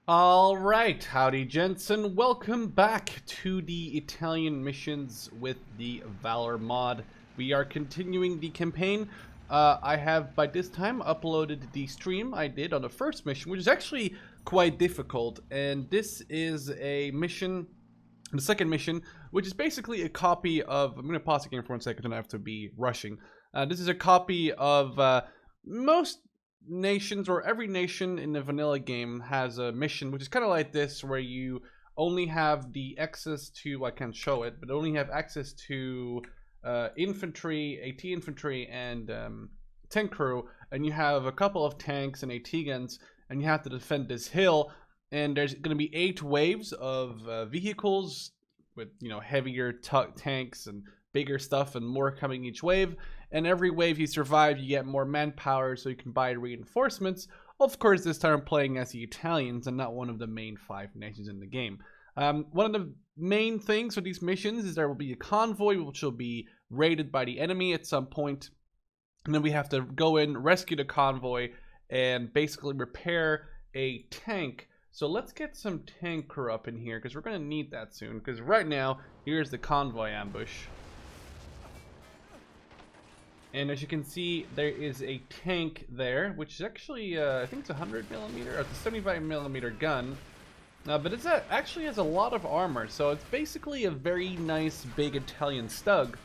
Alright, howdy gents, and welcome back to the Italian missions with the Valour mod. We are continuing the campaign. I have by this time uploaded the stream I did on the first mission, which is actually quite difficult, and this is a mission, the second mission, which is basically a copy of, I'm going to pause the game for 1 second and I have to be rushing. This is a copy of most nations, or every nation in the vanilla game has a mission which is kind of like this, where you only have the access to, I can't show it, but only have access to infantry, AT infantry, and tank crew, and you have a couple of tanks and AT guns, and you have to defend this hill. And there's going to be 8 waves of vehicles with, you know, heavier tanks and bigger stuff, and more coming each wave. And every wave you survive, you get more manpower, so you can buy reinforcements. Of course, this time I'm playing as the Italians and not one of the main 5 nations in the game. One of the main things with these missions is there will be a convoy which will be raided by the enemy at some point, and then we have to go in, rescue the convoy, and basically repair a tank. So let's get some tank crew up in here, because we're going to need that soon, because right now, here's the convoy ambush. And as you can see, there is a tank there, which is actually, I think it's a 100mm, or it's a 75mm gun. But it actually has a lot of armor, so it's basically a very nice big Italian stug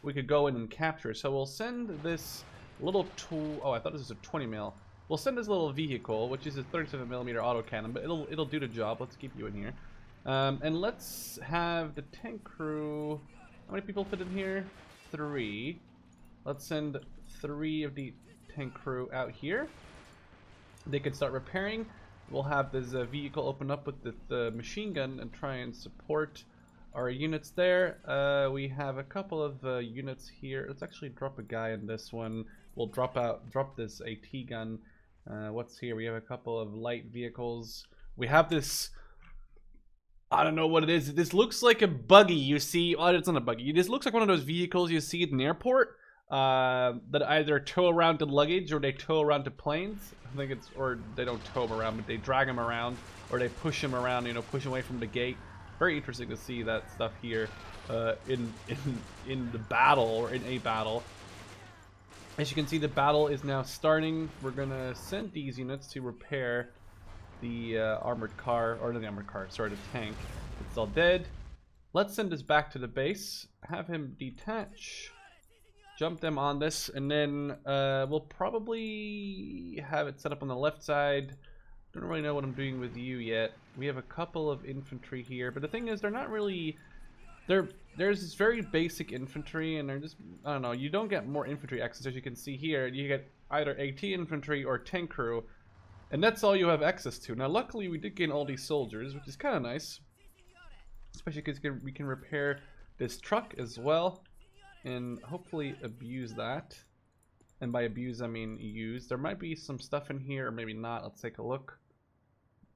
we could go in and capture. So we'll send this little tool. Oh, I thought this was a 20mm. We'll send this little vehicle, which is a 37mm autocannon, but it'll do the job. Let's keep you in here. And let's have the tank crew. How many people fit in here? 3. Let's send 3 of the tank crew out here. They can start repairing. We'll have this vehicle open up with the machine gun and try and support our units there. We have a couple of units here. Let's actually drop a guy in this one. We'll drop this AT gun. What's here? We have a couple of light vehicles. We have this, I don't know what it is. This looks like a buggy you see. Oh, it's not a buggy. This looks like one of those vehicles you see at an airport. That either tow around to luggage or they tow around to planes. I think it's, or they don't tow them around, but they drag them around, or they push them around, you know, push away from the gate. Very interesting to see that stuff here in the battle, or in a battle. As you can see, the battle is now starting. We're gonna send these units to repair the armored car, or not the armored car, sorry, the tank. It's all dead. Let's send this back to the base, have him detach, jump them on this, and then we'll probably have it set up on the left side. Don't really know what I'm doing with you yet. We have a couple of infantry here, but the thing is, they're not really... There's this very basic infantry, and they're just, I don't know, you don't get more infantry access. As you can see here, you get either AT infantry or tank crew, and that's all you have access to. Now, luckily, we did gain all these soldiers, which is kind of nice, especially because we can repair this truck as well, and hopefully abuse that. And by abuse, I mean use. There might be some stuff in here, or maybe not. Let's take a look.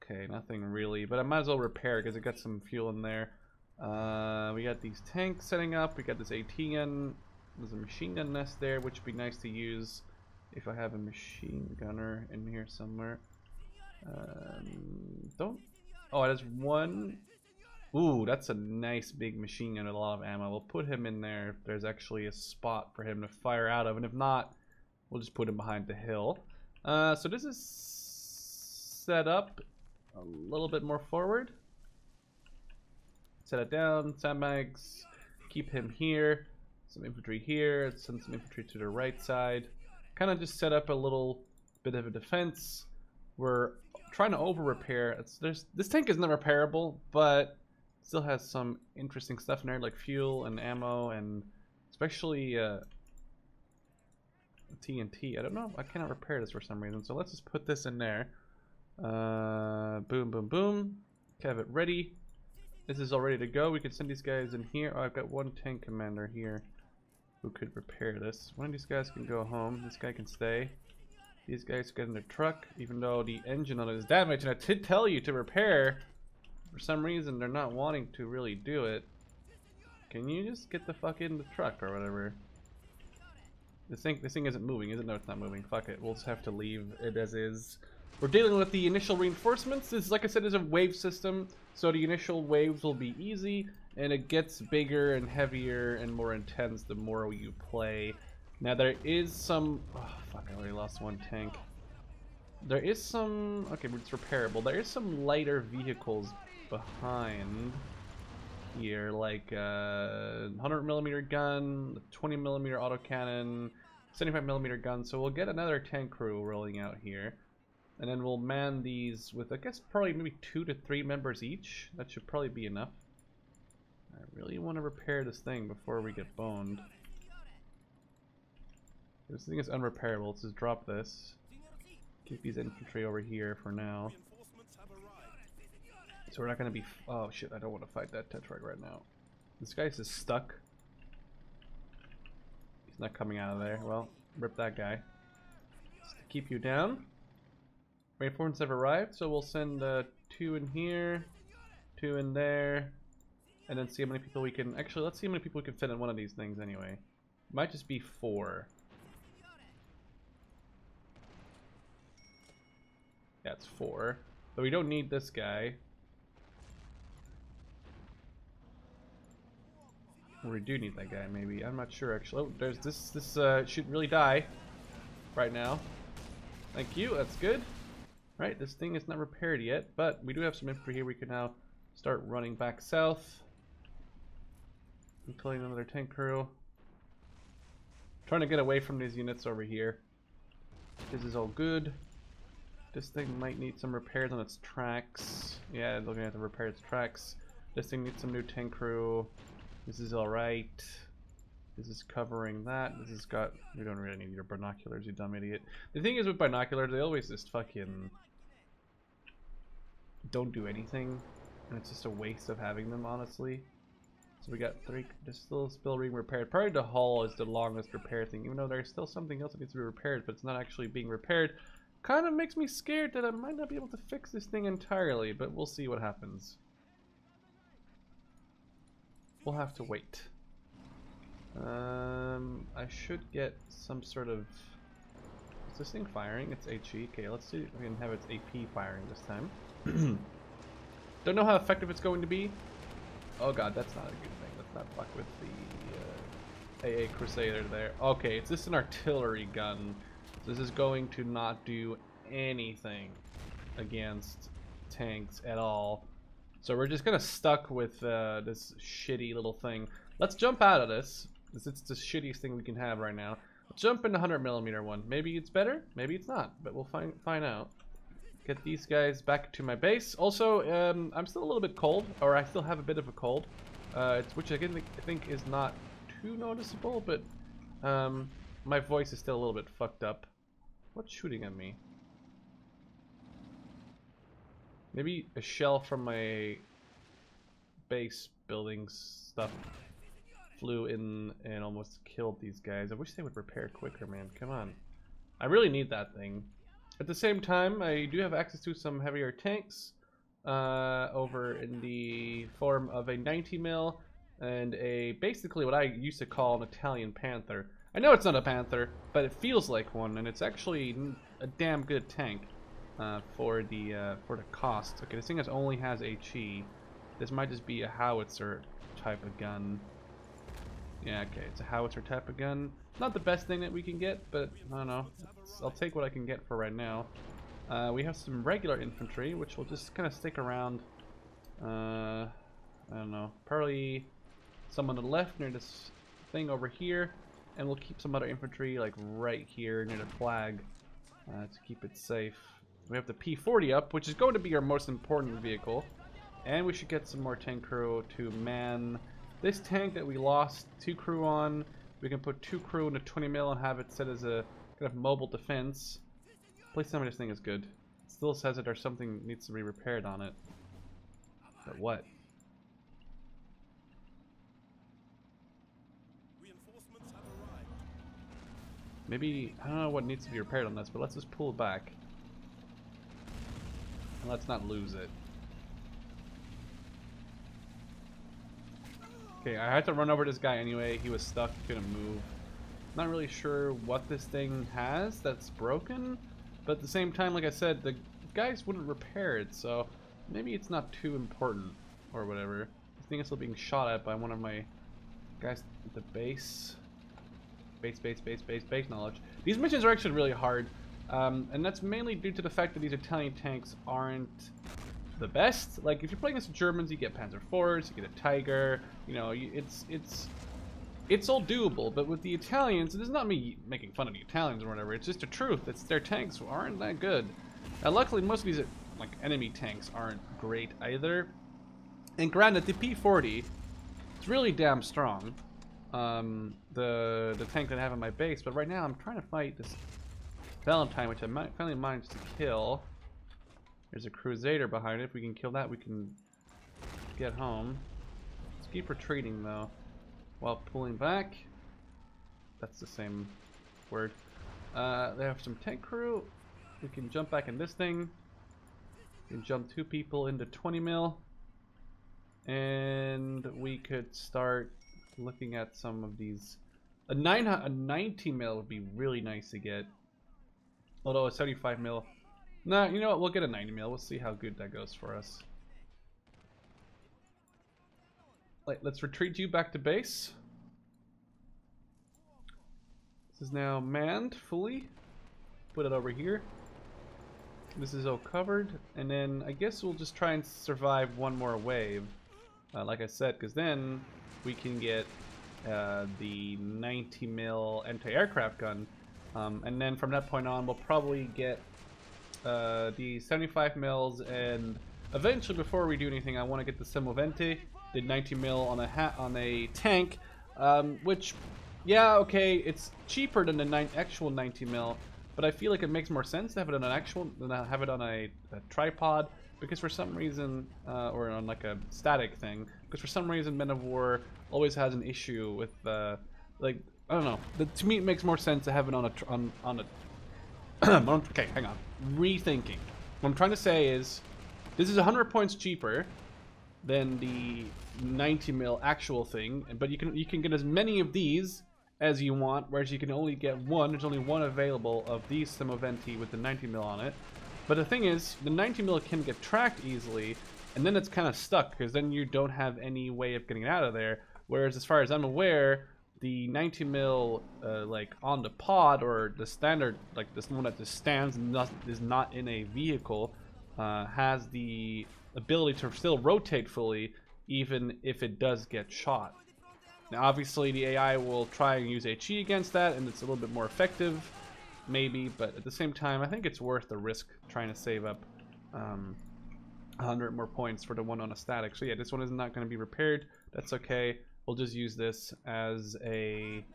Okay, nothing really, but I might as well repair because it got some fuel in there. We got these tanks setting up. We got this AT gun. There's a machine gun nest there, which would be nice to use if I have a machine gunner in here somewhere. Oh, there's one. Ooh, that's a nice big machine gun with a lot of ammo. We'll put him in there if there's actually a spot for him to fire out of, and if not, we'll just put him behind the hill. So this is set up a little bit more forward. Set it down, sandbags, keep him here, some infantry here, send some infantry to the right side. Kind of just set up a little bit of a defense. We're trying to over repair. This tank is not repairable, but still has some interesting stuff in there, like fuel and ammo, and especially TNT. I don't know, I cannot repair this for some reason, so let's just put this in there. Boom, boom, boom. Have it ready. This is all ready to go. We could send these guys in here. Oh, I've got one tank commander here who could repair this. One of these guys can go home. This guy can stay. These guys get in the truck, even though the engine on it is damaged. And I did tell you to repair. For some reason, they're not wanting to really do it. Can you just get the fuck in the truck or whatever? This thing isn't moving, is it? No, it's not moving. Fuck it. We'll just have to leave it as is. We're dealing with the initial reinforcements. This, like I said, is a wave system, so the initial waves will be easy, and it gets bigger and heavier and more intense the more you play. Now there is some... oh fuck, I already lost one tank. There is some... okay, but it's repairable. There is some lighter vehicles behind here, like 100mm gun, 20mm autocannon, 75mm gun. So we'll get another tank crew rolling out here. And then we'll man these with, I guess, probably maybe 2 to 3 members each. That should probably be enough. I really want to repair this thing before we get boned. This thing is unrepairable. Let's just drop this. Keep these infantry over here for now. So we're not going to be... oh shit, I don't want to fight that Tetrarch right now. This guy's just stuck. He's not coming out of there. Well, rip that guy. Just to keep you down. Reinforcements have arrived, so we'll send 2 in here, 2 in there, and then see how many people we can... actually, let's see how many people we can fit in one of these things anyway. Might just be 4. Yeah, it's 4. But we don't need this guy. Or we do need that guy, maybe. I'm not sure, actually. Oh, there's this... this should really die right now. Thank you, that's good. Right, this thing is not repaired yet, but we do have some infantry here. We can now start running back south. I'm killing another tank crew. Trying to get away from these units over here. This is all good. This thing might need some repairs on its tracks. Yeah, looking at the repair its tracks. This thing needs some new tank crew. This is alright. This is covering that. This has got... you don't really need your binoculars, you dumb idiot. The thing is with binoculars, they always just fucking... don't do anything, and it's just a waste of having them, honestly. So we got 3. There's still being repaired. Probably the hull is the longest repair thing, even though there's still something else that needs to be repaired, but it's not actually being repaired. Kind of makes me scared that I might not be able to fix this thing entirely, but we'll see what happens. We'll have to wait. I should get some sort of... is this thing firing? It's HE. Okay, let's see if we can have its AP firing this time. Don't know how effective it's going to be. Oh god, that's not a good thing. Let's not fuck with the AA Crusader there. Okay, it's just an artillery gun. So this is going to not do anything against tanks at all. So we're just gonna stuck with this shitty little thing. Let's jump out of this. It's the shittiest thing we can have right now. Let's jump into 100mm one. Maybe it's better, maybe it's not, but we'll find out. Get these guys back to my base. Also, I'm still a little bit cold, or I still have a bit of a cold, which I think is not too noticeable, but my voice is still a little bit fucked up. What's shooting at me? Maybe a shell from my base building stuff flew in and almost killed these guys. I wish they would repair quicker, man. Come on. I really need that thing. At the same time, I do have access to some heavier tanks over in the form of a 90mm and a basically what I used to call an Italian Panther. I know it's not a Panther, but it feels like one, and it's actually a damn good tank for the cost. Okay, this thing only has HE. This might just be a howitzer type of gun. Yeah, okay, it's a howitzer type of gun. Not the best thing that we can get, but I don't know. I'll take what I can get for right now. We have some regular infantry, which will just kind of stick around. I don't know, probably some on the left near this thing over here, and we'll keep some other infantry like right here near the flag to keep it safe. We have the P40 up, which is going to be our most important vehicle, and we should get some more tank crew to man this tank that we lost 2 crew on. We can put 2 crew into 20mm and have it set as a kind of mobile defense. Please tell me this thing is good. It still says that there's something needs to be repaired on it. But what? Maybe, I don't know what needs to be repaired on this, but let's just pull it back. And let's not lose it. Okay, I had to run over this guy anyway. He was stuck, he couldn't move. Not really sure what this thing has that's broken, but at the same time, like I said, the guys wouldn't repair it, so maybe it's not too important or whatever. I think it's still being shot at by one of my guys at the base. Base knowledge. These missions are actually really hard, and that's mainly due to the fact that these Italian tanks aren't the best. Like, if you're playing against the Germans, you get Panzer IVs, you get a Tiger, you know, it's all doable. But with the Italians, this is not me making fun of the Italians or whatever, it's just the truth. It's their tanks aren't that good. And luckily, most of these, like, enemy tanks aren't great either. And granted, the P40, it's really damn strong. The tank that I have in my base, but right now I'm trying to fight this Valentine, which I might finally managed to kill. There's a Crusader behind it. If we can kill that, we can get home. Let's keep retreating though, while pulling back. That's the same word. They have some tank crew. We can jump back in this thing. We can jump 2 people into 20 mil, and we could start looking at some of these. A 90 mil would be really nice to get, although a 75 mil. Nah, you know what? We'll get a 90 mil. We'll see how good that goes for us. Let's retreat you back to base. This is now manned fully. Put it over here. This is all covered, and then I guess we'll just try and survive one more wave, like I said, because then we can get the 90 mil anti-aircraft gun, and then from that point on we'll probably get the 75 mils, and eventually, before we do anything, I want to get the Semovente, the 90 mil on a tank, which, yeah, okay, it's cheaper than the actual 90 mil, but I feel like it makes more sense to have it on an actual than have it on a tripod, because for some reason, or on like a static thing, because for some reason Men of War always has an issue with like, I don't know. To me, it makes more sense to have it on a okay, hang on. Rethinking. What I'm trying to say is, this is 100 points cheaper than the 90 mil actual thing, but you can get as many of these as you want, whereas you can only get one. There's only one available of these Semoventi with the 90 mil on it. But the thing is, the 90 mil can get tracked easily, and then it's kind of stuck, because then you don't have any way of getting out of there. Whereas, as far as I'm aware, the 90 mil, like on the pod, or the standard, like this one that just stands and is not in a vehicle, has the ability to still rotate fully, even if it does get shot. Now, obviously, the AI will try and use HE against that, and it's a little bit more effective, maybe, but at the same time, I think it's worth the risk trying to save up 100 more points for the one on a static. So yeah, this one is not going to be repaired. That's okay. We'll just use this as a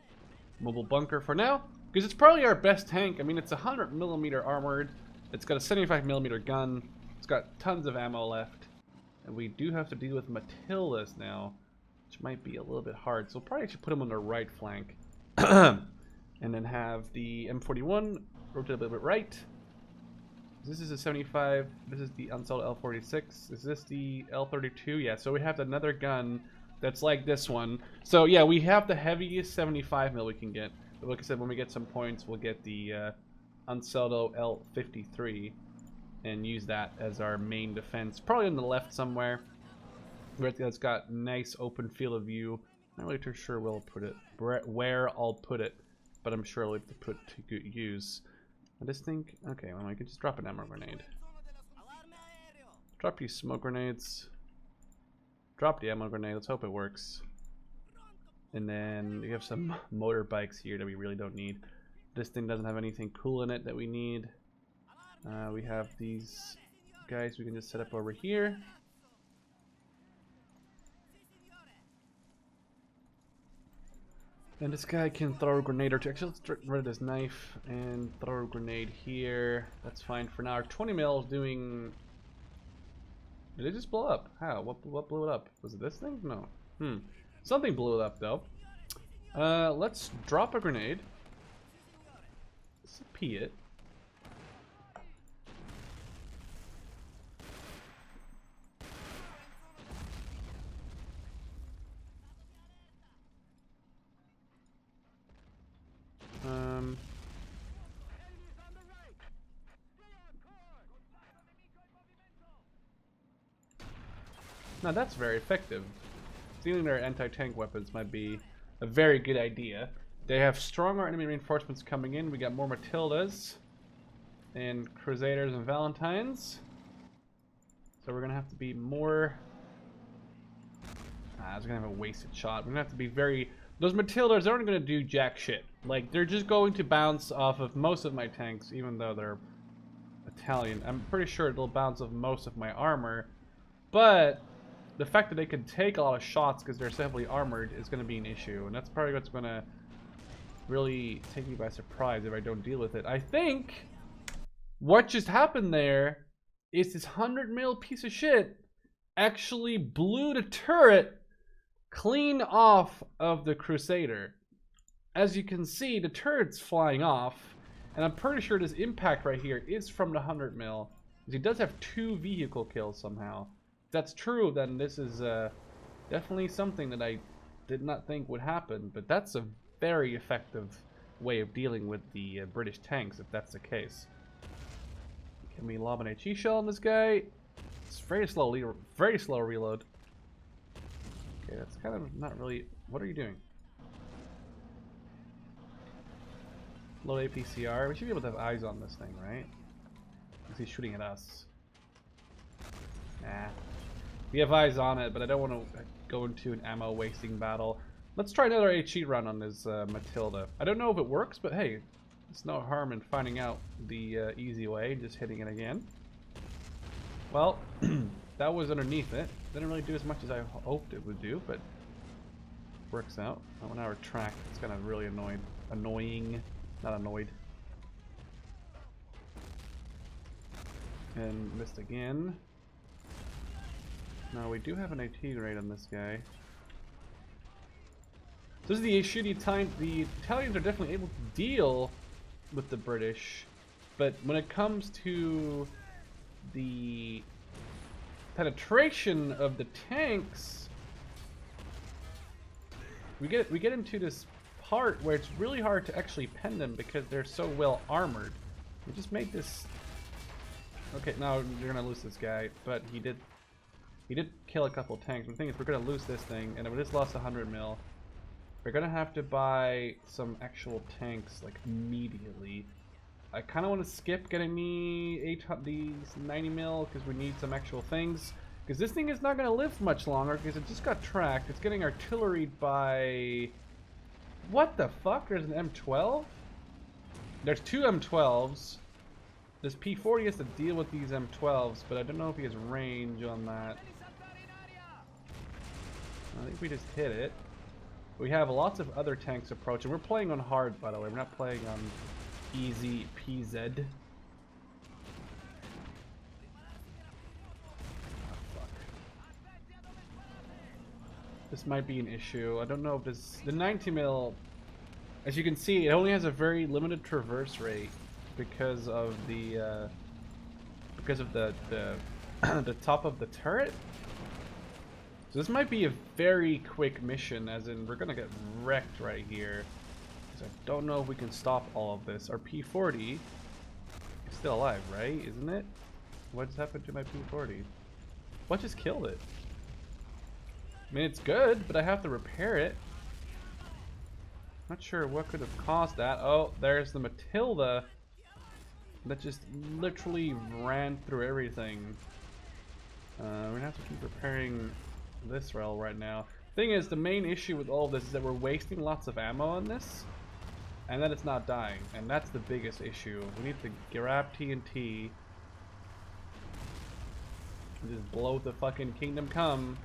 mobile bunker for now, because it's probably our best tank. I mean, it's 100mm armored. It's got a 75mm gun. It's got tons of ammo left, and we do have to deal with Matildas now, which might be a little bit hard. So we'll probably should put them on the right flank. And then have the M41 rotate a little bit right. This is a 75. This is the Onslaught L46. Is this the L32? Yeah, so we have another gun that's like this one. So yeah, we have the heaviest 75 mil we can get. But like I said, when we get some points, we'll get the Onslaught L53 and use that as our main defense. Probably on the left somewhere, where it's got nice open field of view. Not really too sure where I'll put it, but I'm sure I'll have to put to good use. I just think, okay, well, I could just drop an ammo grenade. Drop these smoke grenades. Drop the ammo grenade. Let's hope it works. And then we have some motorbikes here that we really don't need. This thing doesn't have anything cool in it that we need. We have these guys we can just set up over here. And this guy can throw a grenade or two. Actually, let's get rid of this knife and throw a grenade here. That's fine for now. Our 20 mil is doing... Did it just blow up? How? What blew it up? Was it this thing? No. Something blew it up, though. Let's drop a grenade. Let's pee it. Now that's very effective. Stealing their anti-tank weapons might be a very good idea. They have stronger enemy reinforcements coming in. We got more Matildas and Crusaders and Valentines. So we're gonna have to be more. I was gonna have a wasted shot. We're gonna have to be very. Those Matildas aren't gonna do jack shit. Like, they're just going to bounce off of most of my tanks, even though they're Italian. I'm pretty sure it'll bounce off most of my armor, but the fact that they can take a lot of shots because they're so heavily armored is going to be an issue, and that's probably what's going to really take me by surprise if I don't deal with it. I think what just happened there is this 100 mil piece of shit actually blew the turret clean off of the Crusader. As you can see, the turret's flying off, and I'm pretty sure this impact right here is from the 100 mil. He does have 2 vehicle kills somehow. If that's true, then this is definitely something that I did not think would happen, but that's a very effective way of dealing with the British tanks, if that's the case. Can we lob an HE shell on this guy? It's very slow reload. Okay, that's kind of not really... What are you doing? Low APCR. We should be able to have eyes on this thing, right? Because he's shooting at us. Nah. We have eyes on it, but I don't want to go into an ammo wasting battle. Let's try another HE run on this Matilda. I don't know if it works, but hey, it's no harm in finding out the easy way, just hitting it again. Well, that was underneath it. Didn't really do as much as I hoped it would do, but works out. I want to retract. It's kind of really annoying. Not annoyed. And missed again. Now we do have an AT grade on this guy. This is the issue. The Italians are definitely able to deal with the British, but when it comes to the penetration of the tanks, we get into this part where it's really hard to actually pen them because they're so well armored. We just made this. Okay, now you're gonna lose this guy, but he did kill a couple tanks. But the thing is, we're gonna lose this thing, and we just lost 100 mil. We're gonna have to buy some actual tanks like immediately. I kind of want to skip getting me these 90 mil because we need some actual things. Because this thing is not gonna live much longer because it just got tracked. It's getting artilleried by. What the fuck? There's an M12? There's 2 M12s. This P40 has to deal with these M12s, but I don't know if he has range on that. I think we just hit it. We have lots of other tanks approaching. We're playing on hard, by the way. We're not playing on easy PZ. Oh, fuck. This might be an issue. I don't know if this... The 90 mil, as you can see, it only has a very limited traverse rate because of the the top of the turret. So this might be a very quick mission, as in we're gonna get wrecked right here. Because I don't know if we can stop all of this. Our P40 is still alive, right? Isn't it? What just happened to my P40? What just killed it? I mean, it's good, but I have to repair it. Not sure what could have caused that. Oh, there's the Matilda that just literally ran through everything. We're gonna have to keep repairing this rail right now. Thing is, the main issue with all of this is that we're wasting lots of ammo on this, and that it's not dying, and that's the biggest issue. We need to grab TNT and just blow the fucking Kingdom Come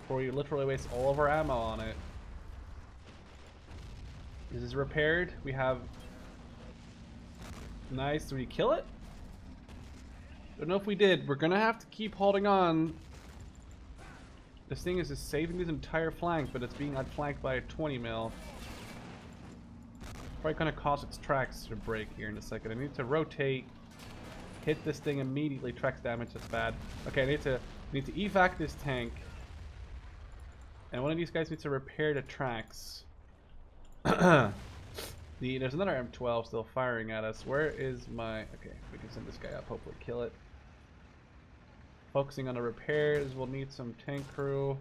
before you literally waste all of our ammo on it. This is repaired. We have... Nice. Did we kill it? Don't know if we did. We're gonna have to keep holding on. This thing is just saving this entire flank, but it's being outflanked by a 20 mil. Probably gonna cause its tracks to break here in a second. I need to rotate, hit this thing immediately. Tracks damage. That's bad. Okay, I need to evac this tank, and one of these guys needs to repair the tracks. There's another M12 still firing at us. Where is my... Okay, we can send this guy up, hopefully kill it. Focusing on the repairs. We'll need some tank crew.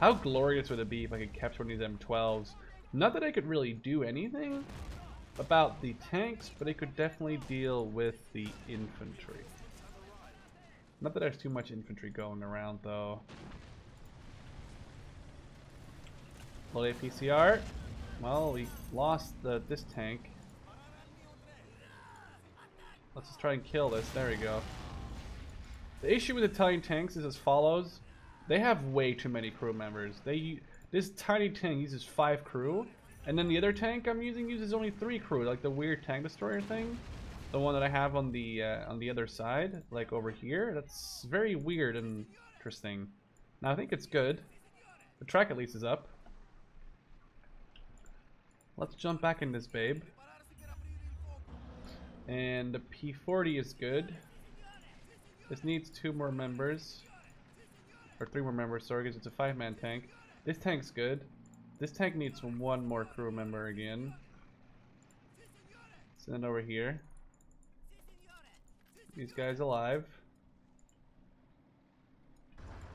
How glorious would it be if I could capture one of these M12s? Not that I could really do anything about the tanks, but I could definitely deal with the infantry. Not that there's too much infantry going around, though. Low APCR. Well, we lost this tank. Let's just try and kill this. There we go. The issue with Italian tanks is as follows. They have way too many crew members. This tiny tank uses 5 crew, and then the other tank I'm using uses only 3 crew, like the weird tank destroyer thing. The one that I have on the other side, like over here. That's very weird and interesting. Now I think it's good. The track at least is up. Let's jump back in this babe. And the P40 is good. This needs 2 more members. Or 3 more members, sorry, because it's a 5-man tank. This tank's good. This tank needs 1 more crew member again. Send it over here. These guys alive.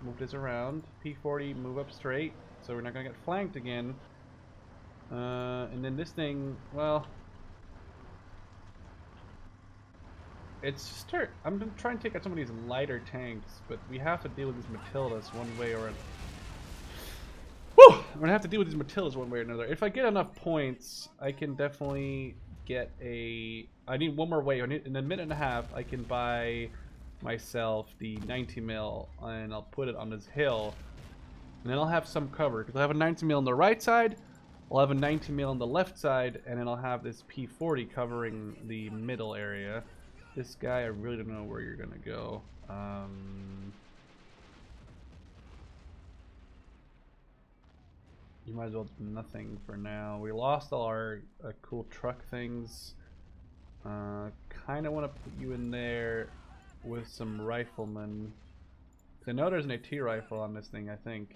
Move this around. P40, move up straight, so we're not gonna get flanked again. And then this thing, well, it's just I'm gonna try and take out some of these lighter tanks, but we have to deal with these Matildas one way or another. Whew! I'm gonna have to deal with these Matildas one way or another. If I get enough points, I can definitely get a... I need 1 more wave. In a minute and a half, I can buy myself the 90 mil, and I'll put it on this hill, and then I'll have some cover, because I'll have a 90 mil on the right side, I'll have a 90 mil on the left side, and then I'll have this P40 covering the middle area. This guy, I really don't know where you're gonna go. You might as well do nothing for now. We lost all our cool truck things. Kind of want to put you in there with some riflemen. I know there's an AT rifle on this thing, I think.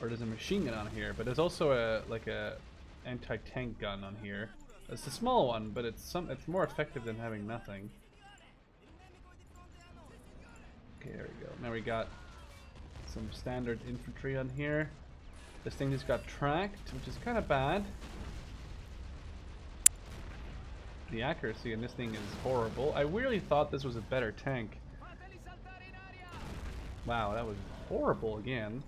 Or there's a machine gun on here, but there's also a anti-tank gun on here. It's a small one, but it's more effective than having nothing. Okay, there we go. Now we got some standard infantry on here. This thing just got tracked, which is kind of bad. The accuracy in this thing is horrible. I really thought this was a better tank. Wow, that was horrible again.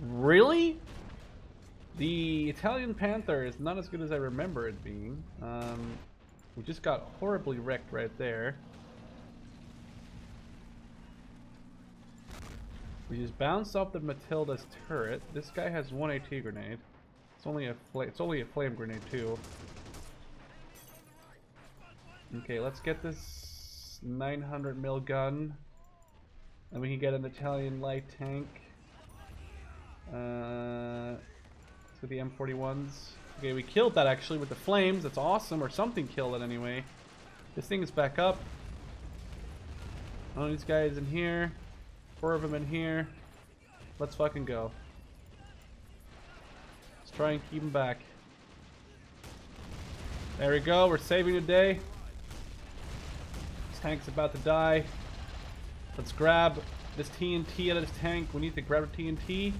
Really? The Italian Panther is not as good as I remember it being. We just got horribly wrecked right there. We just bounced off the Matilda's turret. This guy has 1 AT grenade. It's only a flame grenade too. Okay, let's get this 900 mil gun, and we can get an Italian light tank. With the M41s. Okay, we killed that actually with the flames. That's awesome, or something killed it anyway. This thing is back up. All these guys in here. 4 of them in here. Let's fucking go. Let's try and keep them back. There we go. We're saving the day. This tank's about to die. Let's grab this TNT out of this tank. We need to grab a TNT.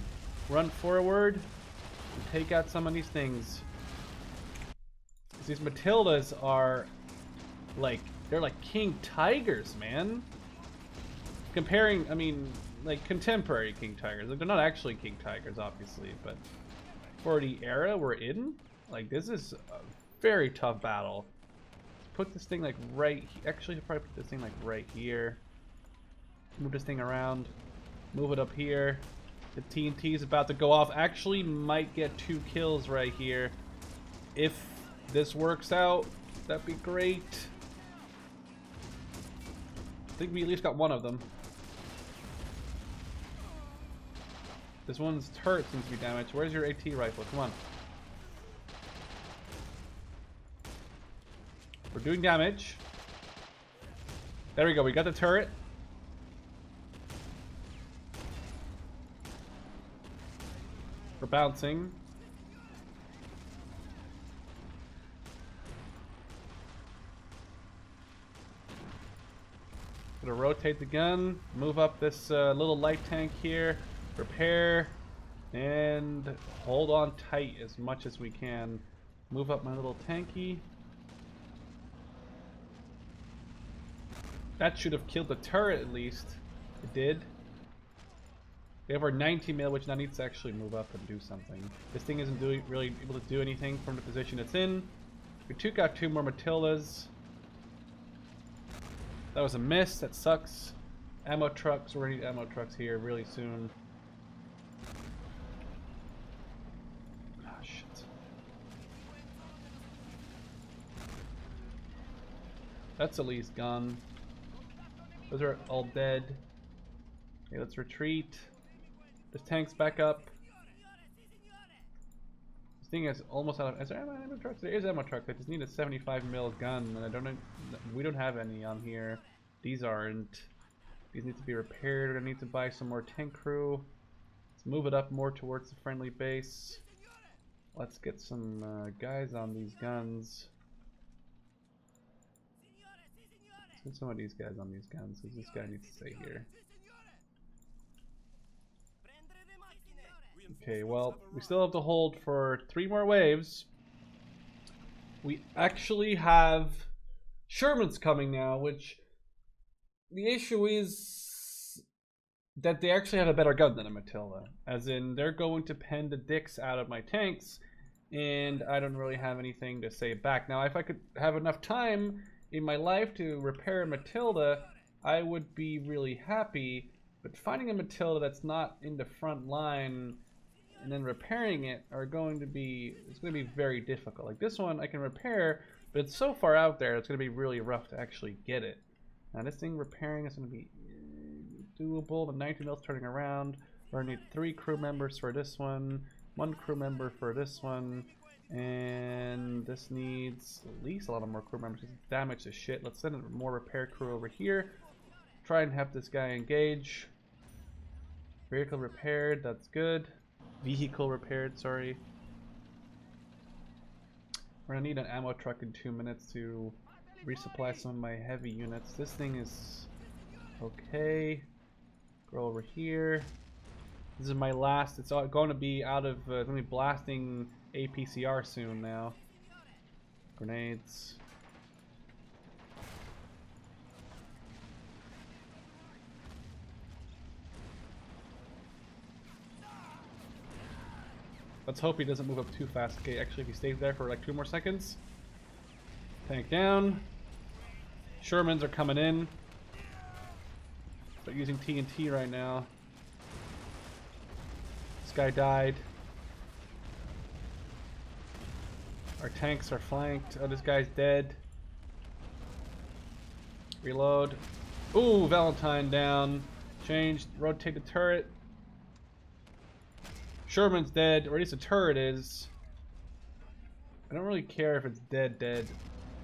Run forward. And take out some of these things. These Matildas are like, they're like King Tigers, man. Comparing, I mean, like contemporary King Tigers. Like, they're not actually King Tigers, obviously, but for the era we're in, like, this is a very tough battle. Let's put this thing like right, actually probably put this thing like right here. Move this thing around. Move it up here. The TNT is about to go off. Actually might get 2 kills right here. If this works out, that'd be great. I think we at least got 1 of them. This one's turret seems to be damaged. Where's your AT rifle? Come on. We're doing damage. There we go. We got the turret. We're bouncing. Gonna rotate the gun, move up this little light tank here, repair, and hold on tight as much as we can. Move up my little tanky. That should have killed the turret at least. It did. We have our 90 mil, which now needs to actually move up and do something. This thing isn't really able to do anything from the position it's in. We took out 2 more Matildas. That was a miss. That sucks. Ammo trucks. We're gonna need ammo trucks here really soon. Ah, shit. That's at least gone. Those are all dead. Okay, let's retreat. This tank's back up. This thing is almost out of. Is there ammo trucks? There is ammo trucks. I just need a 75 mil gun, and I don't. We don't have any on here. These aren't. These need to be repaired. We're gonna need to buy some more tank crew. Let's move it up more towards the friendly base. Let's get some guys on these guns. Let's get some of these guys on these guns, because this guy needs to stay here. Okay, well, we still have to hold for 3 more waves. We actually have Shermans coming now, which the issue is that they actually have a better gun than a Matilda. As in, they're going to pen the dicks out of my tanks, and I don't really have anything to say back. Now, if I could have enough time in my life to repair a Matilda, I would be really happy. But finding a Matilda that's not in the front line and then repairing it it's going to be very difficult. Like this one I can repair, but it's so far out there it's going to be really rough to actually get it. Now this thing repairing is going to be doable. The 90 mil's turning around. We're going to need 3 crew members for this one, 1 crew member for this one, and this needs at least a lot of more crew members. It's damaged as shit. Let's send more repair crew over here. Try and have this guy engage. Vehicle repaired, that's good. Vehicle repaired, sorry. We're gonna need an ammo truck in 2 minutes to resupply some of my heavy units. This thing is okay. Go over here. This is my last. It's going to be out of. It's going to be blasting APCR soon now. Grenades. Let's hope he doesn't move up too fast. Okay, actually, if he stays there for like 2 more seconds. Tank down. Shermans are coming in. They're using TNT right now. This guy died. Our tanks are flanked. Oh, this guy's dead. Reload. Ooh, Valentine down. Changed. Rotate the turret. Sherman's dead, or at least the turret is. I don't really care if it's dead.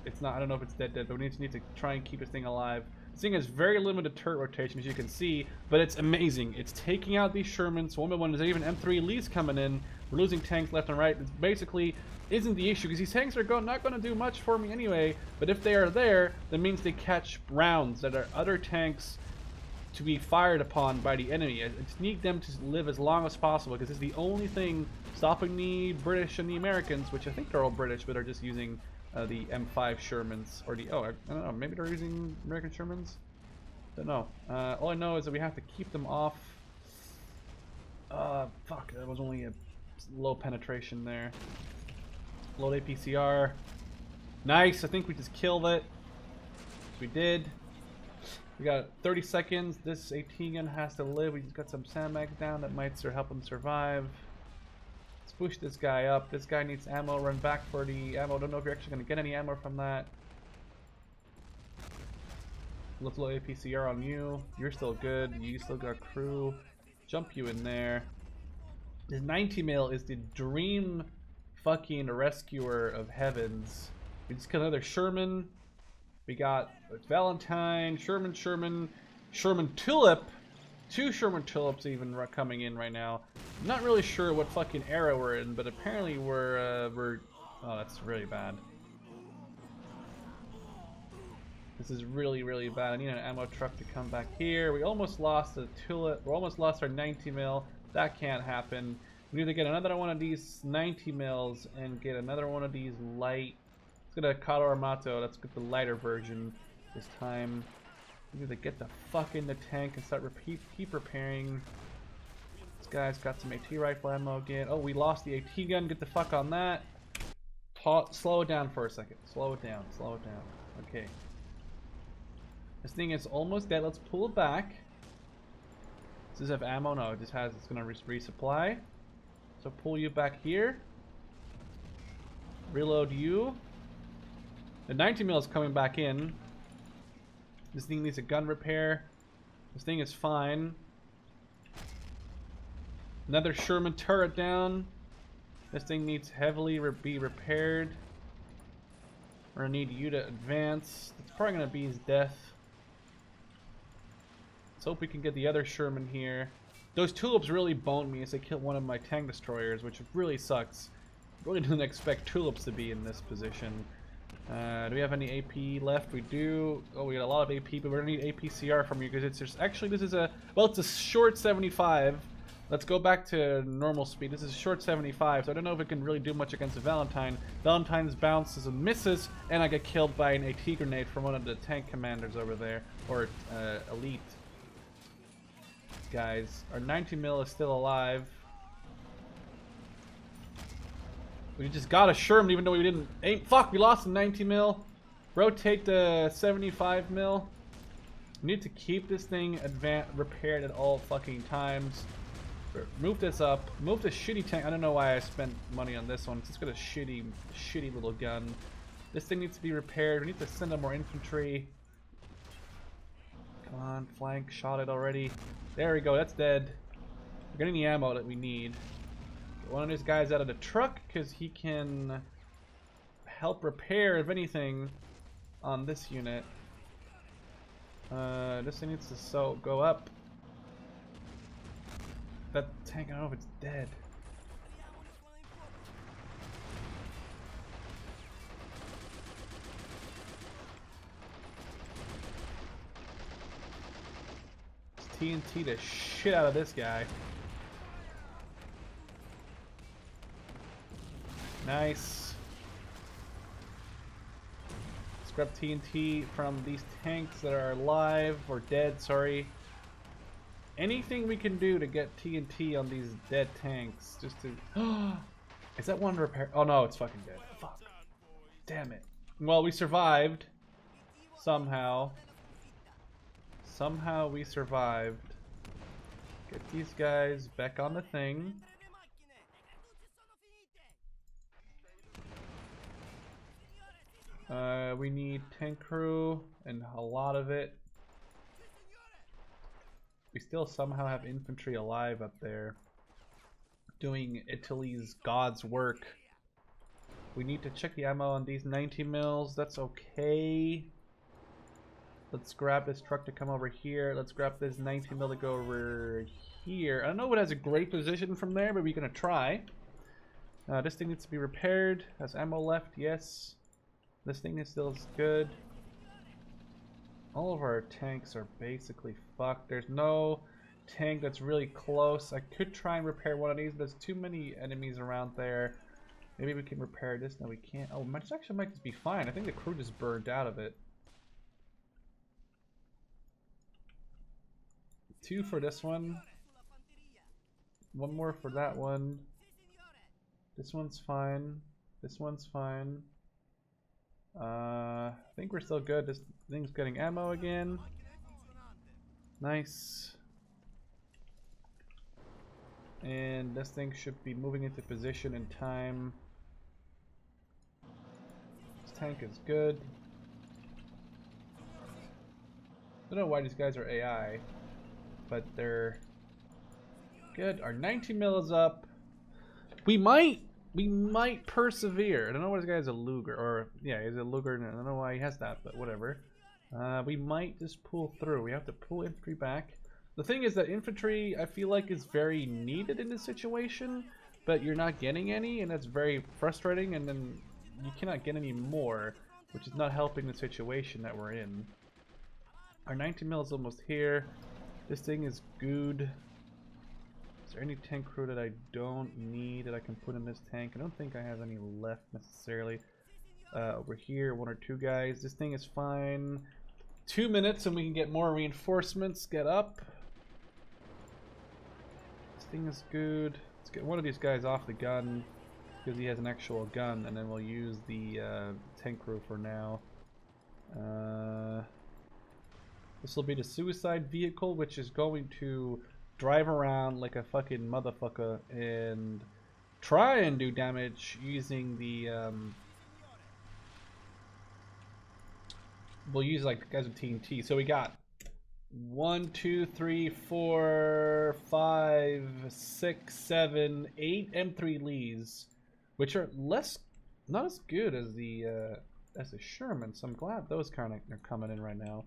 It's not. I don't know if it's dead, but we need to try and keep this thing alive. This thing has very limited turret rotation, as you can see, but it's amazing. It's taking out these Shermans one by one. There's even M3 Lees coming in. We're losing tanks left and right. It basically isn't the issue, because these tanks are not going to do much for me anyway. But if they are there, that means they catch rounds that are other tanks to be fired upon by the enemy. I just need them to live as long as possible, because it's the only thing stopping the British and the Americans, which I think they're all British, but are just using the M5 Shermans, or the, oh, I don't know, maybe they're using American Shermans? Don't know. All I know is that we have to keep them off. Fuck, that was only a low penetration there. Load APCR. Nice, I think we just killed it. We did. We got 30 seconds. This AT gun has to live. We just got some sandbags down that might help him survive. Let's push this guy up. This guy needs ammo. Run back for the ammo. Don't know if you're actually going to get any ammo from that. Let's low APCR on you. You're still good. You still got crew. Jump you in there. This 90 mil is the dream fucking rescuer of heavens. We just killed another Sherman. We got Valentine, Sherman Tulip. 2 Sherman Tulips even coming in right now. I'm not really sure what fucking era we're in, but apparently we're oh, that's really bad. This is really, really bad. I need an ammo truck to come back here. We almost lost a tulip. We almost lost our 90 mil. That can't happen. We need to get another one of these 90 mils and get another one of these light. Let's get a Cado Armato. Let's get the lighter version this time. We need to get the fuck in the tank and start keep repairing. This guy's got some AT rifle ammo again. Oh, we lost the AT gun. Get the fuck on that. Slow it down for a second. Slow it down. Slow it down. Okay. This thing is almost dead. Let's pull it back. Does this have ammo? No, it just has. It's gonna resupply. So pull you back here. Reload you. The 90 mil is coming back in. This thing needs a gun repair. This thing is fine. Another Sherman turret down. This thing needs heavily be repaired. We're gonna need you to advance. It's probably gonna be his death. Let's hope we can get the other Sherman here. Those tulips really boned me as they killed one of my tank destroyers, which really sucks. Really didn't expect tulips to be in this position. Do we have any AP left? We do. Oh, we got a lot of AP, but we're gonna need APCR from you because it's just actually this is a it's a short 75. Let's go back to normal speed. This is a short 75, so I don't know if it can really do much against a Valentine. Valentine's bounces and misses, and I get killed by an AT grenade from one of the tank commanders over there, or elite guys. Our 90 mil is still alive. We just got a Sherman even though we didn't aim. Fuck, we lost the 90 mil. Rotate the 75 mil. We need to keep this thing repaired at all fucking times. Move this up. Move the shitty tank. I don't know why I spent money on this one. It's just got a shitty little gun. This thing needs to be repaired. We need to send up more infantry. Come on, flank. Shot it already. There we go. That's dead. We're getting the ammo that we need. Get one of these guys out of the truck because he can help repair, if anything, on this unit. This thing needs to go up. That tank, I don't know if it's dead. TNT the shit out of this guy. Nice. Let's grab TNT from these tanks that are alive or dead, sorry. Anything we can do to get TNT on these dead tanks, just to... Is that one repair? Oh no, it's fucking dead. Fuck. Damn it. Well, we survived. Somehow. Somehow we survived. Get these guys back on the thing. We need tank crew and a lot of it. We still somehow have infantry alive up there doing Italy's God's work. We need to check the ammo on these 90 mils. That's okay. Let's grab this truck to come over here. Let's grab this 90 mil to go over here. I don't know if it has a great position from there, but we're gonna try. This thing needs to be repaired. Has ammo left? Yes. This thing is still good. All of our tanks are basically fucked. There's no tank that's really close. I could try and repair one of these, but there's too many enemies around there. Maybe we can repair this. No, we can't. Oh, this actually might just be fine. I think the crew just burned out of it. 2 for this one. 1 more for that one. This one's fine. This one's fine. I think we're still good. This thing's getting ammo again. Nice. And this thing should be moving into position in time. This tank is good. I don't know why these guys are AI, but they're good. Our 90 mil is up. We might persevere. I don't know why this guy has a Luger, or yeah, he's a Luger. I don't know why he has that, but whatever. We might just pull through. We have to pull infantry back. The thing is that infantry, I feel like, is very needed in this situation, but you're not getting any, and that's very frustrating. And then you cannot get any more. which is not helping the situation that we're in. Our 90 mil is almost here. This thing is good. Is there any tank crew that I don't need that I can put in this tank? I don't think I have any left necessarily. Over here, 1 or 2 guys. This thing is fine. 2 minutes and we can get more reinforcements. Get up. This thing is good. Let's get one of these guys off the gun because he has an actual gun, and then we'll use the tank crew for now. This will be the suicide vehicle, which is going to drive around like a fucking motherfucker and try and do damage using the we'll use like guys with TNT. So we got 1, 2, 3, 4, 5, 6, 7, 8 M3 Lees, which are not as good as the Sherman. So I'm glad those kind of are coming in right now.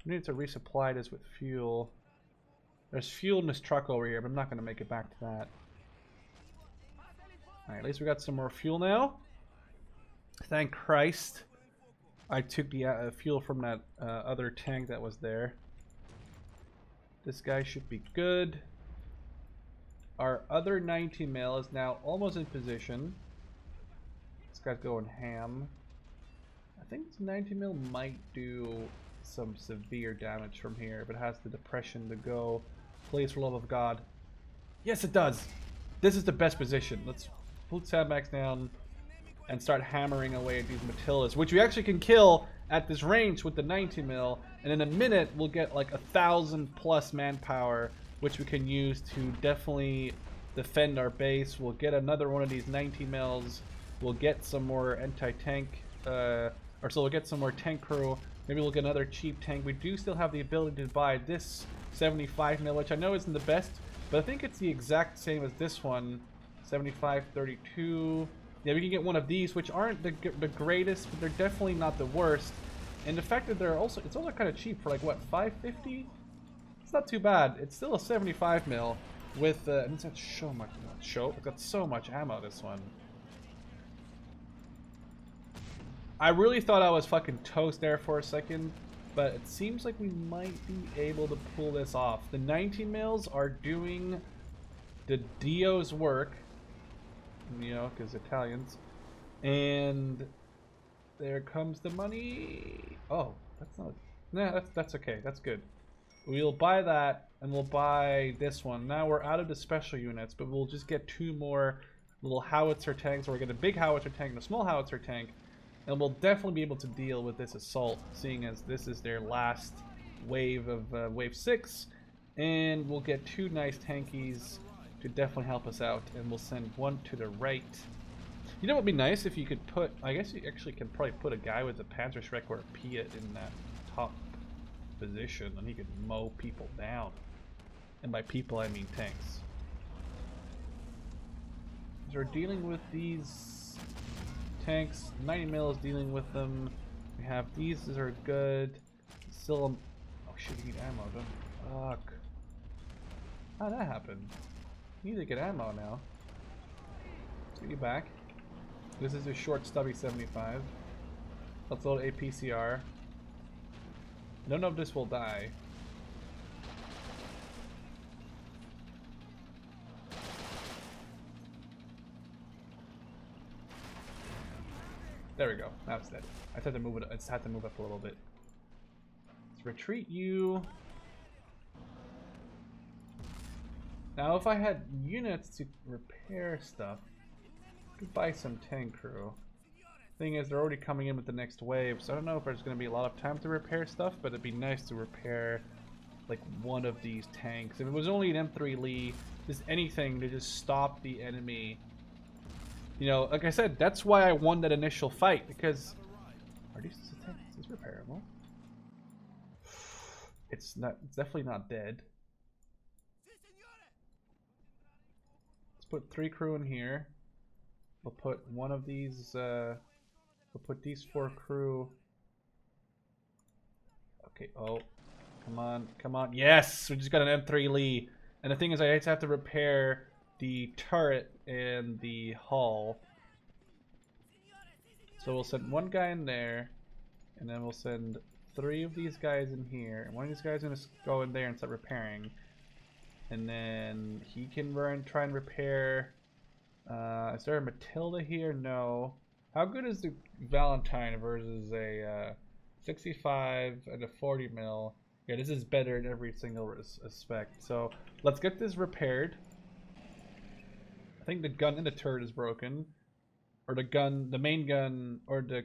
We need to resupply this with fuel. There's fuel in this truck over here, but I'm not going to make it back to that. Alright, at least we got some more fuel now. Thank Christ. I took the fuel from that other tank that was there. This guy should be good. Our other 90 mil is now almost in position. This guy's going ham. I think this 90 mil might do some severe damage from here if it has the depression to go. Please, for love of God. Yes, it does. This is the best position. Let's put sandbags down and start hammering away at these Matildas, which we actually can kill at this range with the 90 mil, and in a minute we'll get like 1,000+ manpower, which we can use to definitely defend our base. We'll get another one of these 90 mils. We'll get some more anti-tank, we'll get some more tank crew. Maybe we'll get another cheap tank. We do still have the ability to buy this 75 mil, which I know isn't the best, but I think it's the exact same as this one. 75, 32. Yeah, we can get one of these, which aren't the greatest, but they're definitely not the worst. And the fact that they're also, it's also kind of cheap for like what, 550? It's not too bad. It's still a 75 mil with and it's got so much it's got so much ammo, this one. I really thought I was fucking toast there for a second, but it seems like we might be able to pull this off. The 19 mils are doing the Dio's work, you know, because Italians. And there comes the money. Oh, that's not. Nah, that's okay. That's good. We'll buy that, and we'll buy this one. Now we're out of the special units, but we'll just get 2 more little howitzer tanks. Or we'll get a big howitzer tank and a small howitzer tank. And we'll definitely be able to deal with this assault, seeing as this is their last wave of wave 6. And we'll get 2 nice tankies to definitely help us out. And we'll send one to the right. You know what would be nice if you could put, I guess you actually can probably put a guy with a Panzerschreck or a Piat in that top position, and he could mow people down. And by people I mean tanks. So we're dealing with these tanks. 90 mil is dealing with them. We have these are good. Still, oh shit, you need ammo, don't. Fuck. How'd that happen? You need to get ammo now. Let's get you back. This is a short, stubby 75. Let's load a PCR. None of this will die. There we go. Now it's dead. I just had to move it. I just had to move up a little bit. Let's retreat you. Now, if I had units to repair stuff, I could buy some tank crew. Thing is, they're already coming in with the next wave, so I don't know if there's going to be a lot of time to repair stuff, but it'd be nice to repair like one of these tanks. If it was only an M3 Lee, just anything to just stop the enemy. You know, like I said, that's why I won that initial fight, because are these tanks? Is this repairable? It's not. It's definitely not dead. Let's put 3 crew in here. We'll put one of these. We'll put these 4 crew. Okay. Oh, come on, come on! Yes, we just got an M3 Lee. And the thing is, I just have to repair the turret and the hull. So we'll send one guy in there. And then we'll send 3 of these guys in here. One of these guys is going to go in there and start repairing. And then he can try and repair. Is there a Matilda here? No. How good is the Valentine versus a 65 and a 40 mil? Yeah, this is better in every single respect. So let's get this repaired. I think the gun in the turret is broken. Or the main gun, or the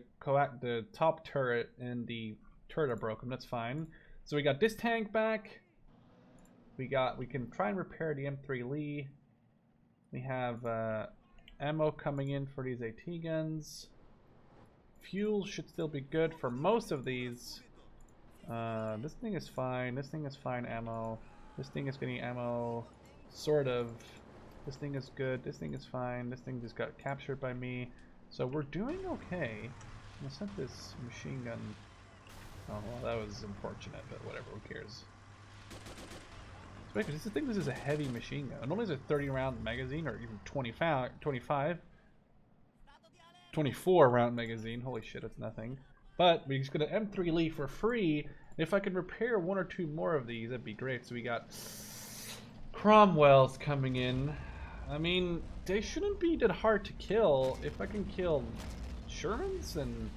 top turret and the turret are broken. That's fine. So we got this tank back. We can try and repair the M3 Lee. We have ammo coming in for these AT guns. Fuel should still be good for most of these. This thing is fine. This thing is fine ammo. This thing is getting ammo, sort of. This thing is good. This thing is fine. This thing just got captured by me. So we're doing okay. I'm gonna set this machine gun. Oh, well, that was unfortunate, but whatever. Who cares? Because I think this is a heavy machine gun. It only has a 30 round magazine, or even 24 round magazine. Holy shit, it's nothing. But we just got an M3 Lee for free. If I could repair 1 or 2 more of these, that'd be great. So we got Cromwell's coming in. I mean, they shouldn't be that hard to kill. If I can kill Shermans and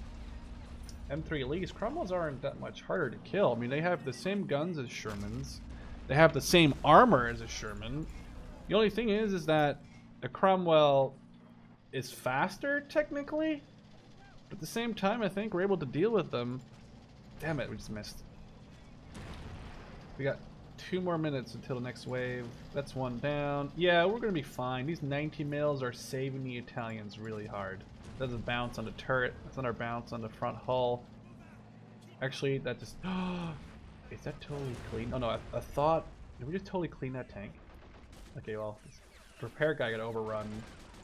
M3 Lees, Cromwells aren't that much harder to kill. I mean, they have the same guns as Shermans. They have the same armor as a Sherman. The only thing is that the Cromwell is faster, technically. But at the same time, I think we're able to deal with them. Damn it, we just missed. We got 2 more minutes until the next wave. That's 1 down. Yeah, we're gonna be fine. These 90 mils are saving the Italians really hard. That's a bounce on the turret. That's another bounce on the front hull. Actually, that just... Is that totally clean? Oh no, I thought... Did we just totally clean that tank? Okay, well, this repair guy got overrun.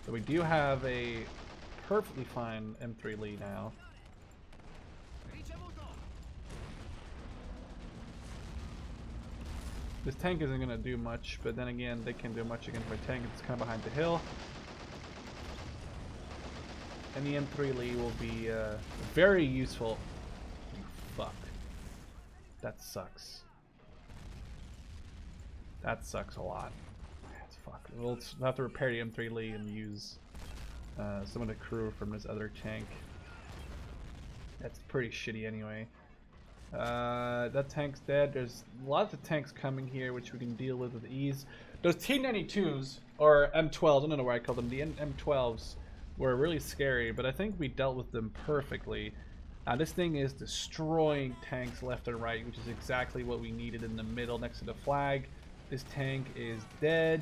So we do have a perfectly fine M3 Lee now. This tank isn't going to do much, but then again, they can do much against my tank. It's kind of behind the hill. And the M3 Lee will be very useful. Fuck. That sucks. That sucks a lot. That's fuck. We'll have to repair the M3 Lee and use some of the crew from this other tank. That's pretty shitty anyway. That tank's dead. There's lots of tanks coming here which we can deal with ease. Those T-92s, or M12s, I don't know why I call them, the M12s were really scary, but I think we dealt with them perfectly. This thing is destroying tanks left and right, which is exactly what we needed in the middle next to the flag. This tank is dead.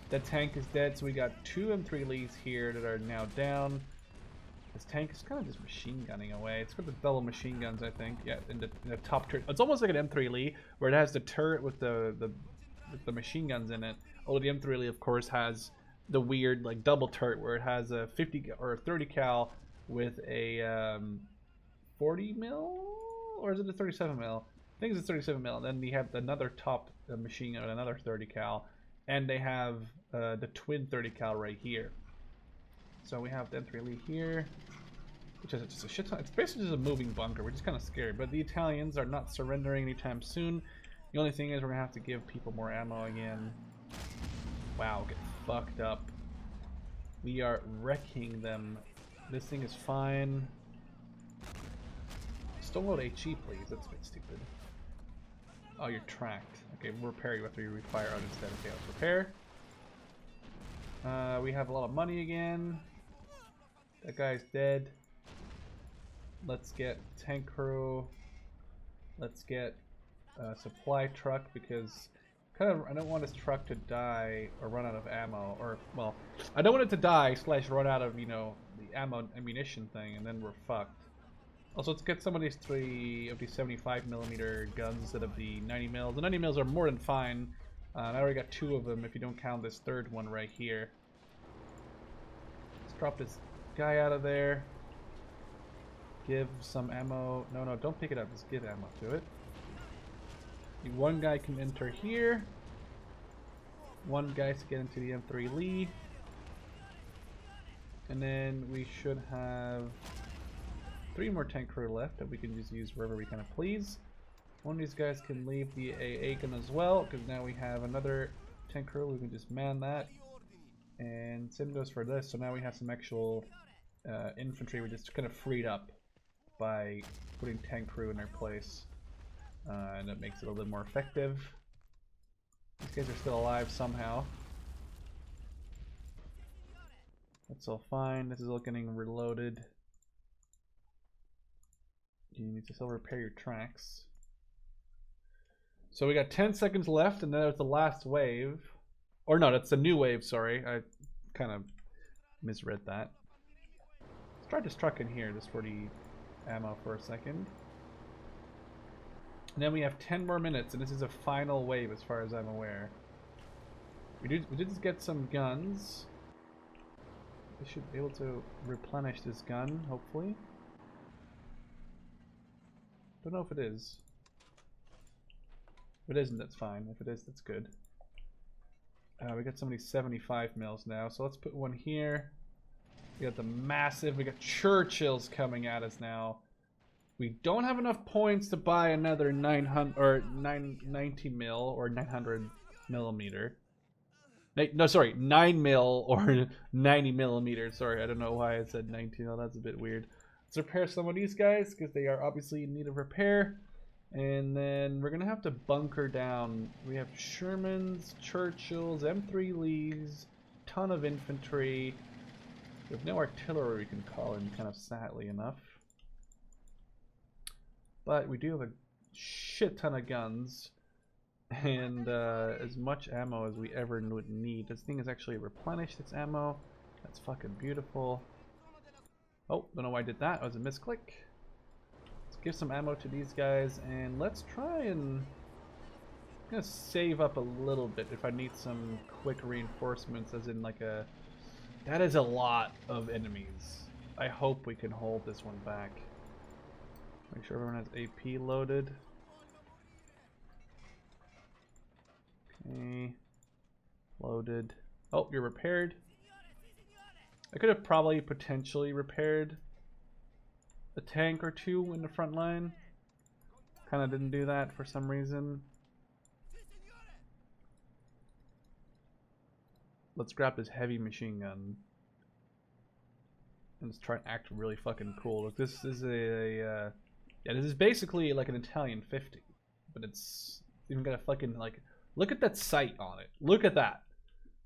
That tank is dead, so we got 2 M3 Lees here that are now down. This tank is kind of just machine gunning away. It's got the double machine guns, I think. Yeah, in the top turret. It's almost like an M3 Lee, where it has the turret with the machine guns in it. Although the M3 Lee, of course, has the weird like double turret where it has a 50 or a 30 cal with a 40 mil, or is it a 37 mil? I think it's a 37 mil. And then we have another top machine gun with another 30 cal, and they have the twin 30 cal right here. So we have the M3 Lee here, which is just a shit ton. It's basically just a moving bunker, which is kind of scary. But the Italians are not surrendering anytime soon. The only thing is we're gonna have to give people more ammo again. Wow, get fucked up. We are wrecking them. This thing is fine. Don't load HE, please. That's a bit stupid. Oh, you're tracked. Okay, we'll repair you after you refire out instead. Okay, let's repair. We have a lot of money again. That guy's dead. Let's get tank crew. Let's get a supply truck, because I don't want this truck to die or run out of ammo, or well, I don't want it to die / run out of, you know, the ammunition thing, and then we're fucked. Also, let's get some of these 3 of these 75mm guns instead of the 90 mils. The 90 mils are more than fine. I already got 2 of them if you don't count this 3rd one right here. Let's drop this guy out of there. Give some ammo. No, don't pick it up. Just give ammo to it. One guy can enter here. One guy to get into the M3 Lee. And then we should have 3 more tank crew left that we can just use wherever we kind of please. One of these guys can leave the AA gun as well, because now we have another tank crew. We can just man that. And same goes for this. So now we have some actual infantry. We just kind of freed up by putting tank crew in their place. And it makes it a little more effective. These guys are still alive somehow. That's all fine. This is all getting reloaded. You need to still repair your tracks. So we got 10 seconds left, and then there's the last wave. Or no, that's the new wave, sorry. I kind of misread that. Let's try this truck in here just for the ammo for a second. And then we have 10 more minutes, and this is a final wave as far as I'm aware. We did just get some guns. We should be able to replenish this gun, hopefully. Don't know if it is. If it isn't, that's fine. If it is, that's good. We got so many 75 mils now, so let's put one here. We got the massive, we got Churchills coming at us now. We don't have enough points to buy another 900 or 90 mil or 900 millimeter. No, sorry, 9 mil or 90 millimeters. Sorry, I don't know why I said 19. Oh, that's a bit weird. Let's repair some of these guys because they are obviously in need of repair. And then we're gonna have to bunker down. We have Shermans, Churchills, M3 Lees, ton of infantry. We have no artillery we can call in, kind of sadly enough. But we do have a shit ton of guns and as much ammo as we ever would need. This thing is actually replenished its ammo. That's fucking beautiful. Oh, don't know why I did that. It was a misclick. Let's give some ammo to these guys and let's try and I'm gonna save up a little bit if I need some quick reinforcements, as in like a... That is a lot of enemies. I hope we can hold this one back. Make sure everyone has AP loaded. Okay. Loaded. Oh, you're repaired. I could have probably potentially repaired a tank or two in the front line. Kind of didn't do that for some reason. Let's grab this heavy machine gun. And let's try and act really fucking cool. Look, this is a yeah, this is basically like an Italian 50, but it's even got a fucking, like, look at that sight on it. Look at that.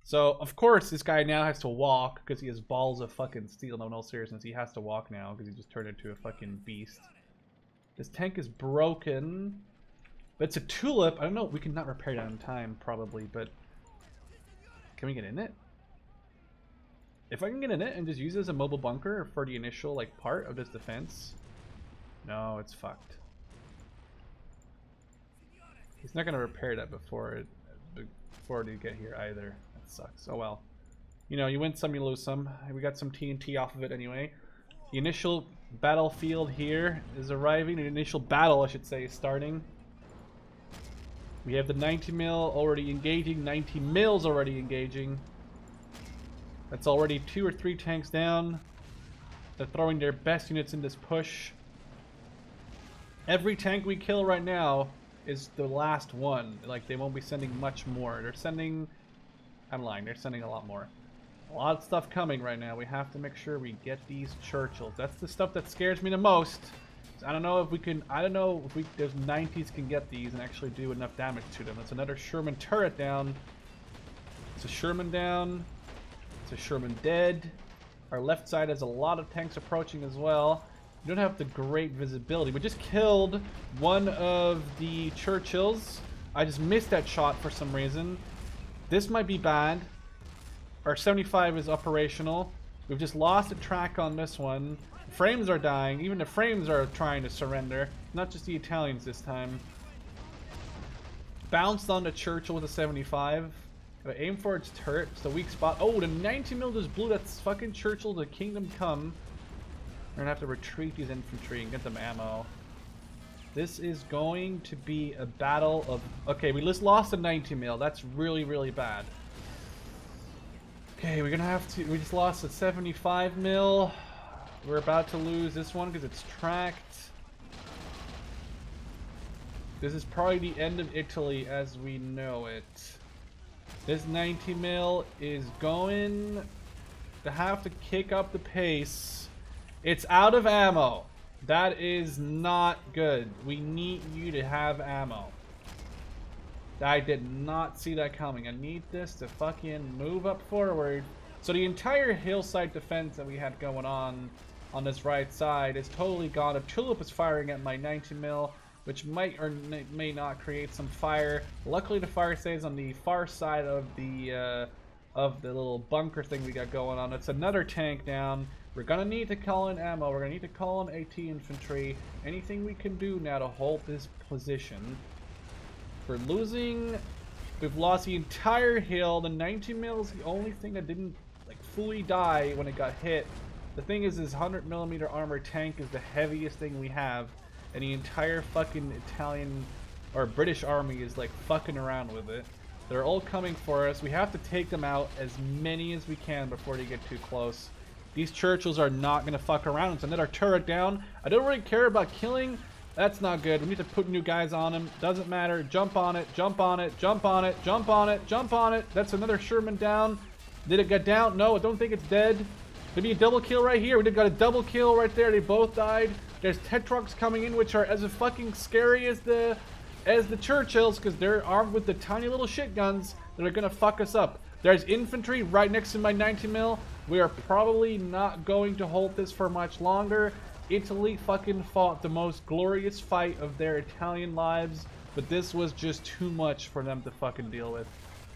So, of course, this guy now has to walk because he has balls of fucking steel. No, in all seriousness, he has to walk now because he just turned into a fucking beast. This tank is broken, but it's a tulip. I don't know. We can not repair that in time, probably, but can we get in it? If I can get in it and just use it as a mobile bunker for the initial, like, part of this defense... No, it's fucked. He's not gonna repair that before they get here either. That sucks. Oh well. You know, you win some, you lose some. We got some TNT off of it anyway. The initial battlefield here is arriving. The initial battle, I should say, is starting. We have the 90 mil already engaging. 90 mils already engaging. That's already 2 or 3 tanks down. They're throwing their best units in this push. Every tank we kill right now is the last one. Like, they won't be sending much more. They're sending... I'm lying. They're sending a lot more. A lot of stuff coming right now. We have to make sure we get these Churchills. That's the stuff that scares me the most. I don't know if we can... I don't know if we... Those 90s can get these and actually do enough damage to them. That's another Sherman turret down. It's a Sherman down. It's a Sherman dead. Our left side has a lot of tanks approaching as well. We don't have the great visibility. We just killed one of the Churchills. I just missed that shot for some reason. This might be bad. Our 75 is operational. We've just lost a track on this one. Frames are dying. Even the frames are trying to surrender. Not just the Italians this time. Bounced on the Churchill with a 75. Gotta aim for its turret. It's the weak spot. Oh, the 90 mil just blew that fucking Churchill to Kingdom Come. We're gonna have to retreat these infantry and get them ammo. This is going to be a battle of... Okay, we just lost a 90 mil. That's really, really bad. Okay, we're gonna have to... We just lost a 75 mil. We're about to lose this one because it's tracked. This is probably the end of Italy as we know it. This 90 mil is going to have to kick up the pace. It's out of ammo. That is not good. We need you to have ammo. I did not see that coming. I need this to fucking move up forward. So the entire hillside defense that we had going on this right side is totally gone. A tulip is firing at my 90 mil, which might or may not create some fire. Luckily, the fire stays on the far side of the little bunker thing we got going on. It's another tank down. We're gonna need to call in ammo. We're gonna need to call in AT infantry. Anything we can do now to hold this position. We're losing. We've lost the entire hill. The 90 mil is the only thing that didn't like fully die when it got hit. The thing is, this 100mm armor tank is the heaviest thing we have, and the entire fucking Italian or British army is like fucking around with it. They're all coming for us. We have to take them out, as many as we can, before they get too close. These Churchills are not gonna fuck around. It's another turret down. I don't really care about killing. That's not good. We need to put new guys on him. Doesn't matter. Jump on it. Jump on it. Jump on it. Jump on it. Jump on it. That's another Sherman down. Did it get down? No, I don't think it's dead. Could be a double kill right here. We did got a double kill right there. They both died. There's Tetrox coming in, which are as fucking scary as the Churchills, because they're armed with the tiny little shit guns that are gonna fuck us up. There's infantry right next to my 90 mil. We are probably not going to hold this for much longer. Italy fucking fought the most glorious fight of their Italian lives, but this was just too much for them to fucking deal with.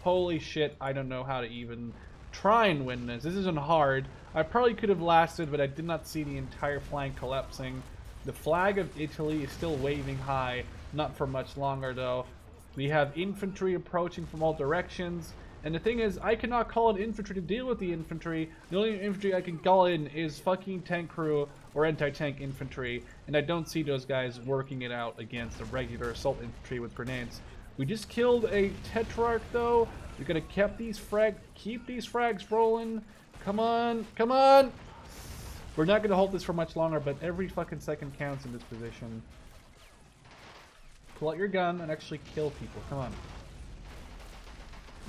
Holy shit, I don't know how to even try and win this. This isn't hard. I probably could have lasted, but I did not see the entire flank collapsing. The flag of Italy is still waving high, not for much longer though. We have infantry approaching from all directions. And the thing is, I cannot call in infantry to deal with the infantry. The only infantry I can call in is fucking tank crew or anti-tank infantry. And I don't see those guys working it out against a regular assault infantry with grenades. We just killed a Tetrarch though. We gotta keep these frags rolling. Come on, come on! We're not gonna hold this for much longer, but every fucking second counts in this position. Pull out your gun and actually kill people. Come on.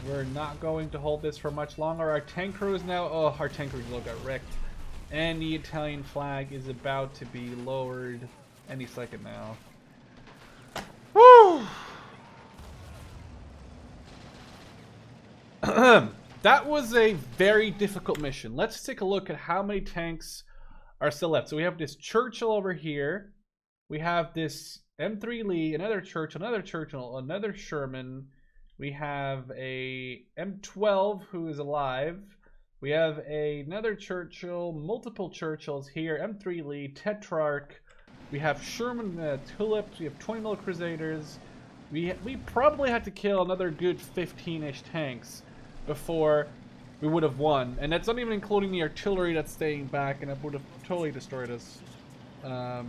We're not going to hold this for much longer. Our tank crew is now... Oh, our tank crew got wrecked. And the Italian flag is about to be lowered any second now. Woo! That was a very difficult mission. Let's take a look at how many tanks are still left. So we have this Churchill over here. We have this M3 Lee, another Churchill, another Sherman. We have a M12 who is alive. We have another Churchill, multiple Churchills here, M3 Lee, Tetrarch. We have Sherman Tulips. We have 20mm Crusaders. We probably had to kill another good 15-ish tanks before we would have won. And that's not even including the artillery that's staying back, and it would have totally destroyed us. I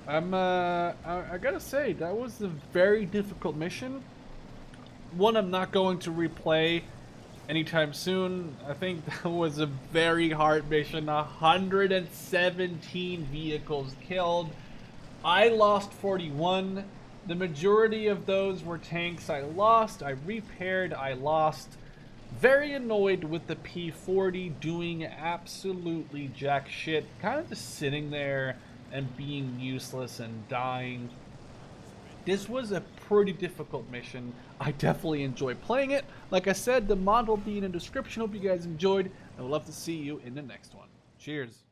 gotta say, that was a very difficult mission. One I'm not going to replay anytime soon. I think that was a very hard mission. 117 vehicles killed. I lost 41. The majority of those were tanks I lost. I repaired, I lost. Very annoyed with the P40 doing absolutely jack shit. Kind of just sitting there and being useless and dying. This was a pretty difficult mission. I definitely enjoyed playing it. Like I said, the mod will be in the description. Hope you guys enjoyed. I would love to see you in the next one. Cheers.